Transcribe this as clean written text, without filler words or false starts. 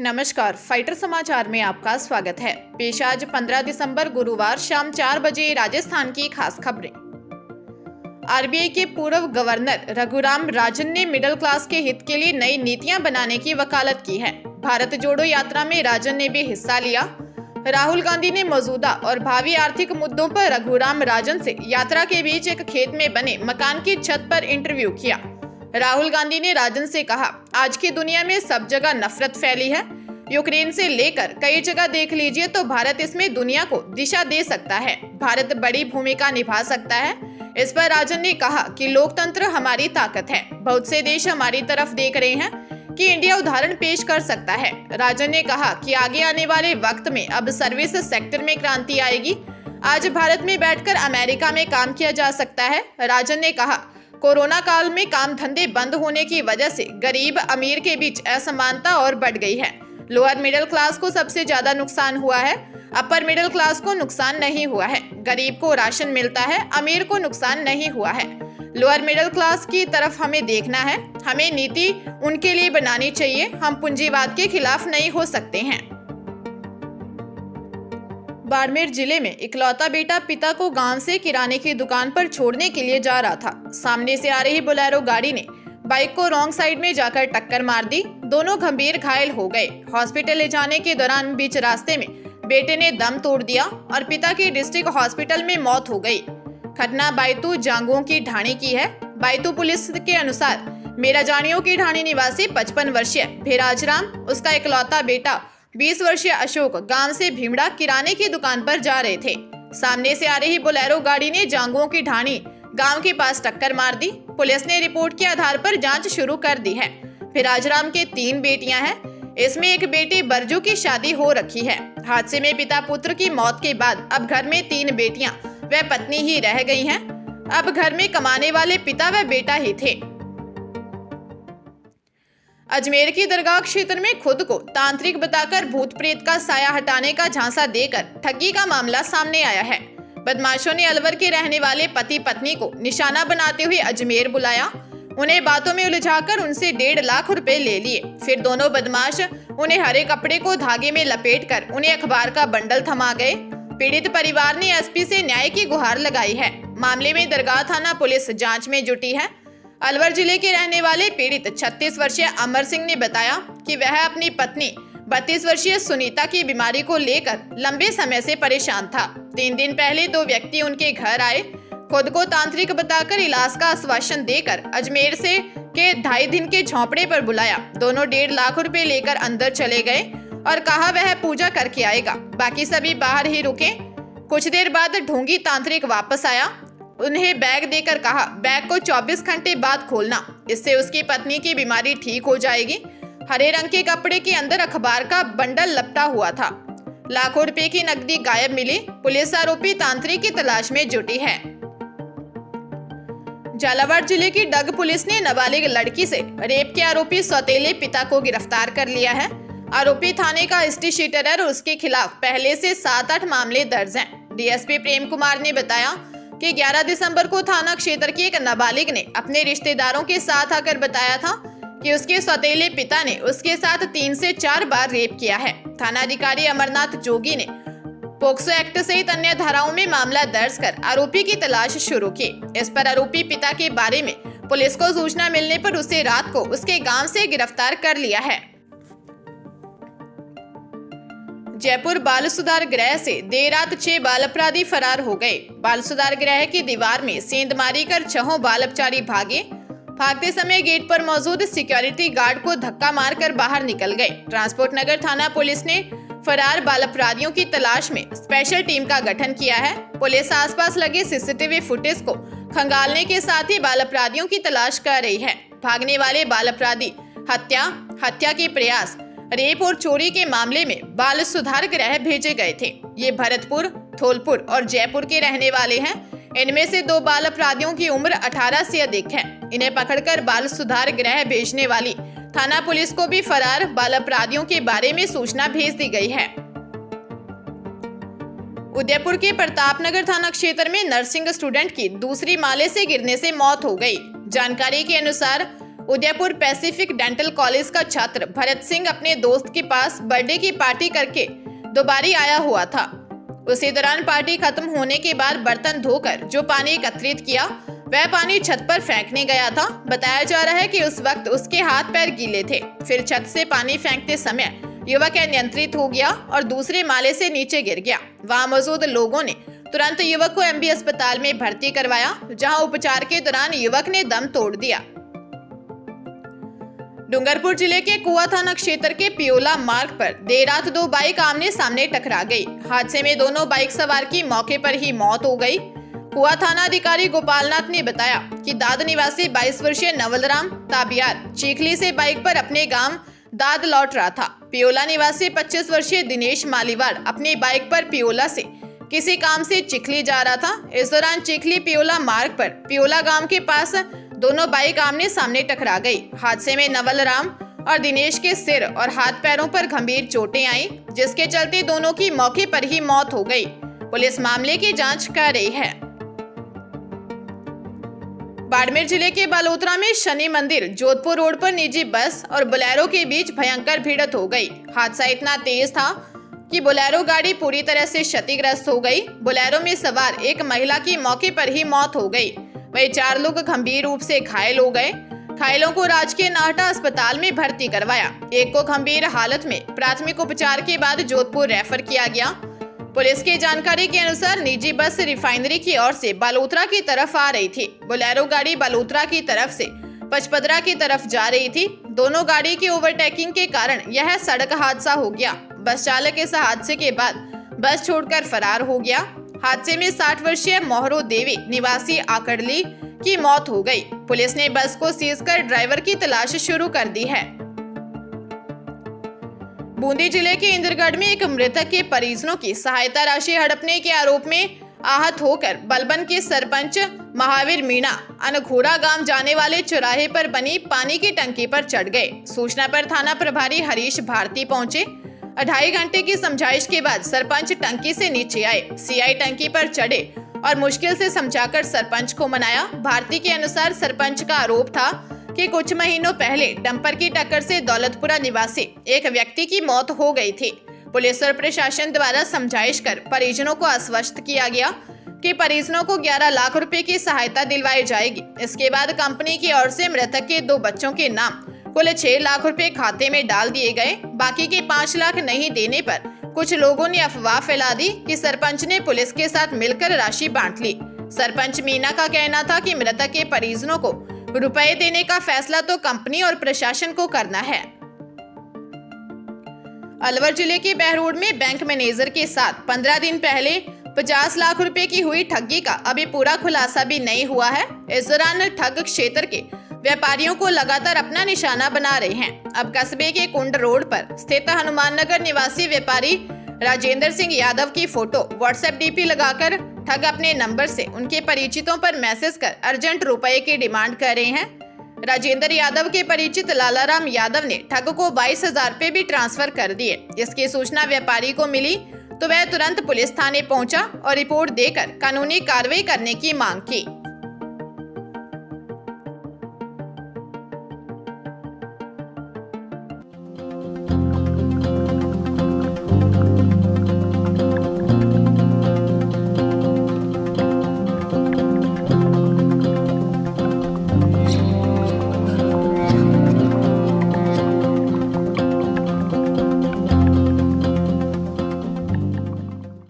नमस्कार, फाइटर समाचार में आपका स्वागत है। पेश आज 15 दिसंबर गुरुवार शाम 4 बजे राजस्थान की खास खबरें। आरबीआई के पूर्व गवर्नर रघुराम राजन ने मिडिल क्लास के हित के लिए नई नीतियां बनाने की वकालत की है। भारत जोड़ो यात्रा में राजन ने भी हिस्सा लिया। राहुल गांधी ने मौजूदा और भावी आर्थिक मुद्दों पर रघुराम राजन से यात्रा के बीच एक खेत में बने मकान की छत पर इंटरव्यू किया। राहुल गांधी ने राजन से कहा, आज की दुनिया में सब जगह नफरत फैली है। यूक्रेन से लेकर कई जगह देख लीजिए तो भारत इसमें दुनिया को दिशा दे सकता है। भारत बड़ी भूमिका निभा सकता है। इस पर राजन ने कहा कि लोकतंत्र हमारी ताकत है। बहुत से देश हमारी तरफ देख रहे हैं कि इंडिया उदाहरण पेश कर सकता है। राजन ने कहा कि आगे आने वाले वक्त में अब सर्विस सेक्टर में क्रांति आएगी। आज भारत में बैठकर अमेरिका में काम किया जा सकता है। राजन ने कहा, कोरोना काल में काम धंधे बंद होने की वजह से गरीब अमीर के बीच असमानता और बढ़ गई है। लोअर मिडिल क्लास को सबसे ज्यादा नुकसान हुआ है, अपर मिडिल क्लास को नुकसान नहीं हुआ है। गरीब को राशन मिलता है, अमीर को नुकसान नहीं हुआ है। लोअर मिडिल क्लास की तरफ हमें देखना है। हमें नीति उनके लिए बनानी चाहिए। हम पूंजीवाद के खिलाफ नहीं हो सकते हैं। बाड़मेर जिले में इकलौता बेटा पिता को गांव से किराने की दुकान पर छोड़ने के लिए जा रहा था। सामने से आ रही बोलेरो गाड़ी ने बाइक को रॉन्ग साइड में जाकर टक्कर मार दी। दोनों गंभीर घायल हो गए। हॉस्पिटल ले जाने के दौरान बीच रास्ते में बेटे ने दम तोड़ दिया और पिता की डिस्ट्रिक्ट हॉस्पिटल में मौत हो गई। घटना बायतू जांगुओं की ढाणी की है। बायतू पुलिस के अनुसार मेराजानियों की ढाणी निवासी 55 वर्षीय भेराजराम, उसका इकलौता बेटा 20 वर्षीय अशोक गांव से भीमड़ा किराने की दुकान पर जा रहे थे। सामने से आ रही बोलेरो गाड़ी ने जांगुओं की ढाणी गांव के पास टक्कर मार दी। पुलिस ने रिपोर्ट के आधार पर जांच शुरू कर दी है। भेराजराम के 3 बेटियां हैं। इसमें एक बेटी बरजू की शादी हो रखी है। हादसे में पिता पुत्र की मौत के बाद अब घर में 3 बेटियां व पत्नी ही रह गई हैं। अब घर में कमाने वाले पिता व बेटा ही थे। अजमेर की दरगाह क्षेत्र में खुद को तांत्रिक बताकर भूत प्रेत का साया हटाने का झांसा देकर ठगी का मामला सामने आया है। बदमाशों ने अलवर के रहने वाले पति पत्नी को निशाना बनाते हुए अजमेर बुलाया। उन्हें बातों में उलझाकर उनसे 1.5 लाख रुपए ले लिए। फिर दोनों बदमाश उन्हें हरे कपड़े को धागे में लपेटकर उन्हें अखबार का बंडल थमा गए। पीड़ित परिवार ने एसपी से न्याय की गुहार लगाई है। मामले में दरगाह थाना पुलिस जांच में जुटी है। अलवर जिले के रहने वाले पीड़ित 36 वर्षीय अमर सिंह ने बताया कि वह अपनी पत्नी 32 वर्षीय सुनीता की बीमारी को लेकर लंबे समय से परेशान था। 3 दिन पहले 2 व्यक्ति उनके घर आए। खुद को तांत्रिक बताकर इलाज का आश्वासन देकर अजमेर से के 2.5 दिन के झोंपड़े पर बुलाया। दोनों 1.5 लाख रुपए लेकर अंदर चले गए और कहा वह पूजा करके आएगा, बाकी सभी बाहर ही रुके। कुछ देर बाद ढोंगी तांत्रिक वापस आया। उन्हें बैग देकर कहा, बैग को 24 घंटे बाद खोलना, इससे उसकी पत्नी की बीमारी ठीक हो जाएगी। हरे रंग के कपड़े के अंदर अखबार का बंडल लपटा हुआ था। लाखों रुपए की नकदी गायब मिली। पुलिस आरोपी तांत्रिक की तलाश में जुटी है। झालावाड़ जिले की डग पुलिस ने नाबालिग लड़की से रेप के आरोपी सौतेले पिता को गिरफ्तार कर लिया है। आरोपी थाने का एसटी शीटर है और उसके खिलाफ पहले से 7-8 मामले दर्ज हैं। डीएसपी प्रेम कुमार ने बताया कि 11 दिसंबर को थाना क्षेत्र की एक नाबालिग ने अपने रिश्तेदारों के साथ आकर बताया था कि उसके सौतेले पिता ने उसके साथ 3 से 4 बार रेप किया है। थानाधिकारी अमरनाथ जोगी ने पोक्सो एक्ट सहित अन्य धाराओं में मामला दर्ज कर आरोपी की तलाश शुरू की। इस पर आरोपी पिता के बारे में पुलिस को सूचना मिलने पर उसे रात को उसके गांव से गिरफ्तार कर लिया है। जयपुर बाल सुधार गृह से देर रात 6 बाल अपराधी फरार हो गए। बाल सुधार गृह की दीवार में सेंधमारी कर 6 बाल अपचारी भागे। भागते समय गेट पर मौजूद सिक्योरिटी गार्ड को धक्का मारकर बाहर निकल गए। ट्रांसपोर्ट नगर थाना पुलिस ने फरार बाल अपराधियों की तलाश में स्पेशल टीम का गठन किया है। पुलिस आसपास लगे सीसीटीवी फुटेज को खंगालने के साथ ही बाल अपराधियों की तलाश कर रही है। भागने वाले बाल अपराधी हत्या के प्रयास, रेप और चोरी के मामले में बाल सुधार गृह भेजे गए थे। ये भरतपुर, धौलपुर और जयपुर के रहने वाले हैं। इनमें से 2 बाल अपराधियों की उम्र 18 से अधिक है। इन्हें पकड़कर बाल सुधार गृह भेजने वाली थाना पुलिस को भी फरार बाल अपराधियों के बारे में सूचना भेज दी गई है। उदयपुर के प्रतापनगर थाना क्षेत्र में नर्सिंग स्टूडेंट की दूसरी माले से गिरने से मौत हो गई। जानकारी के अनुसार उदयपुर पैसिफिक डेंटल कॉलेज का छात्र भरत सिंह अपने दोस्त के पास बर्थडे की पार्टी करके दोबारा आया हुआ था। उसी दौरान पार्टी खत्म होने के बाद बर्तन धोकर जो पानी एकत्रित किया वह पानी छत पर फेंकने गया था। बताया जा रहा है कि उस वक्त उसके हाथ पैर गीले थे। फिर छत से पानी फेंकते समय युवक अनियंत्रित हो गया और दूसरे माले से नीचे गिर गया। वहां मौजूद लोगों ने तुरंत युवक को एमबी अस्पताल में भर्ती करवाया, जहां उपचार के दौरान युवक ने दम तोड़ दिया। डूंगरपुर जिले के कुआ थाना क्षेत्र के पियोला मार्ग पर देर रात दो बाइक आमने सामने टकरा गई। हादसे में दोनों बाइक सवार की मौके पर ही मौत हो गई। कुआ थाना अधिकारी गोपालनाथ ने बताया कि दाद निवासी 22 वर्षीय नवलराम ताबियार चीखली से बाइक पर अपने गांव दाद लौट रहा था। पियोला निवासी 25 वर्षीय दिनेश मालीवाड़ अपनी बाइक पर पियोला से किसी काम से चिखली जा रहा था। इस दौरान चिखली पियोला मार्ग पर पियोला गांव के पास दोनों बाइक आमने सामने टकरा गई। हादसे में नवलराम और दिनेश के सिर और हाथ पैरों पर गंभीर चोटें आई, जिसके चलते दोनों की मौके पर ही मौत हो गई। पुलिस मामले की जांच कर रही है। बाड़मेर जिले के बालोतरा में शनि मंदिर जोधपुर रोड पर निजी बस और बोलेरो के बीच भयंकर भिड़ंत हो गई। हादसा इतना तेज था कि बोलेरो गाड़ी पूरी तरह से क्षतिग्रस्त हो गई। बोलेरो में सवार एक महिला की मौके पर ही मौत हो गई। वहीं 4 लोग गंभीर रूप से घायल हो गए। घायलों को राजकीय नाहटा अस्पताल में भर्ती करवाया। एक को गंभीर हालत में प्राथमिक उपचार के बाद जोधपुर रेफर किया गया। पुलिस की जानकारी के अनुसार निजी बस रिफाइनरी की ओर से बालोतरा की तरफ आ रही थी। बोलेरो गाड़ी बालोतरा की तरफ से पचपदरा की तरफ जा रही थी। दोनों गाड़ी की ओवरटेकिंग के कारण यह सड़क हादसा हो गया। बस चालक इस हादसे के बाद बस छोड़कर फरार हो गया। हादसे में 60 वर्षीय मोहरो देवी निवासी आकड़ली की मौत हो गई। पुलिस ने बस को सीज कर ड्राइवर की तलाश शुरू कर दी है। बूंदी जिले के इंद्रगढ़ में एक मृतक के परिजनों की सहायता राशि हड़पने के आरोप में आहत होकर बलबन के सरपंच महावीर मीणा अनघोड़ा गांव जाने वाले चौराहे पर बनी पानी की टंकी पर चढ़ गए। सूचना पर थाना प्रभारी हरीश भारती पहुंचे। 2.5 घंटे की समझाइश के बाद सरपंच टंकी से नीचे आए। सीआई टंकी पर चढ़े और मुश्किल से समझाकर सरपंच को मनाया। भारती के अनुसार सरपंच का आरोप था कि कुछ महीनों पहले डंपर की टक्कर से दौलतपुरा निवासी एक व्यक्ति की मौत हो गई थी। पुलिस और प्रशासन द्वारा समझाइश कर परिजनों को आश्वस्त किया गया कि परिजनों को 11 लाख रुपए की सहायता दिलवाई जाएगी। इसके बाद कंपनी की ओर से मृतक के 2 बच्चों के नाम कुल 6 लाख रुपए खाते में डाल दिए गए। बाकी के 5 लाख नहीं देने पर कुछ लोगों ने अफवाह फैला दी कि सरपंच ने पुलिस के साथ मिलकर राशि बांट ली। सरपंच मीना का कहना था कि मृतक के परिजनों को रुपए देने का फैसला तो कंपनी और प्रशासन को करना है। अलवर जिले के बहरोड में बैंक मैनेजर के साथ 15 दिन पहले 50 लाख रुपए की हुई ठगी का अभी पूरा खुलासा भी नहीं हुआ है। इस दौरान ठग क्षेत्र के व्यापारियों को लगातार अपना निशाना बना रहे हैं। अब कस्बे के कुंड रोड पर स्थित हनुमान नगर निवासी व्यापारी राजेंद्र सिंह यादव की फोटो व्हाट्सएप डीपी लगाकर ठग अपने नंबर से उनके परिचितों पर मैसेज कर अर्जेंट रुपए की डिमांड कर रहे हैं। राजेंद्र यादव के परिचित लालाराम यादव ने ठग को 22,000 रुपए भी ट्रांसफर कर दिए। इसकी सूचना व्यापारी को मिली तो वह तुरंत पुलिस थाने पहुंचा और रिपोर्ट देकर कानूनी कार्रवाई करने की मांग की।